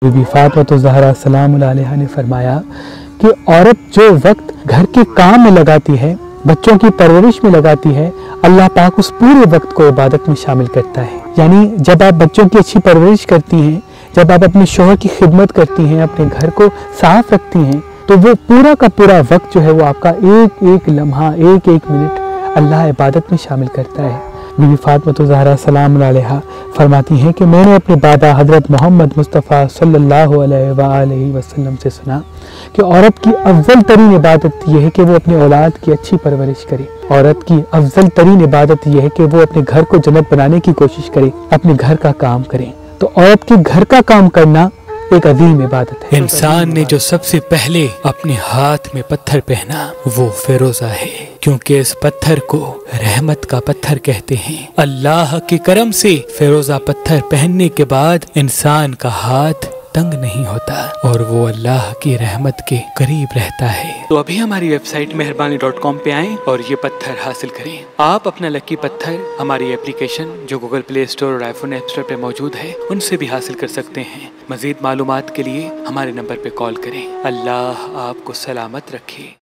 बीबी फातिमा ज़हरा सलाम अलैहा ने फरमाया कि औरत जो वक्त घर के काम में लगाती है, बच्चों की परवरिश में लगाती है, अल्लाह पाक उस पूरे वक्त को इबादत में शामिल करता है। यानी जब आप बच्चों की अच्छी परवरिश करती हैं, जब आप अपने शौहर की खिदमत करती हैं, अपने घर को साफ रखती हैं, तो वो पूरा का पूरा वक्त जो है वो आपका एक एक लम्हा, एक एक मिनट अल्लाह इबादत में शामिल करता है। बीबी फातिमा ज़हरा सलाम अलैहा फरमाती हैं कि मैंने अपने दादा हज़रत मोहम्मद मुस्तफ़ा सल्लल्लाहु अलैहि वसल्लम से सुना कि औरत की अफजल तरीन इबादत यह है कि वो अपनी औलाद की अच्छी परवरिश करे। औरत की अफजल तरीन इबादत यह है कि वो अपने घर को जन्नत बनाने की कोशिश करे, अपने घर का काम करे। तो औरत के घर का काम करना एक अजीम इबादत है। इंसान ने जो सबसे पहले अपने हाथ में पत्थर पहना वो फिरोजा है, क्योंकि इस पत्थर को रहमत का पत्थर कहते हैं। अल्लाह के करम से फिरोजा पत्थर पहनने के बाद इंसान का हाथ तंग नहीं होता और वो अल्लाह की रहमत के करीब रहता है। तो अभी हमारी वेबसाइट मेहरबानी.com पे आएं और ये पत्थर हासिल करें। आप अपना लकी पत्थर हमारी एप्लीकेशन जो गूगल प्ले स्टोर और आईफोन ऐप स्टोर पे मौजूद है उनसे भी हासिल कर सकते हैं। मजीद मालूमात के लिए हमारे नंबर पे कॉल करें। अल्लाह आपको सलामत रखे।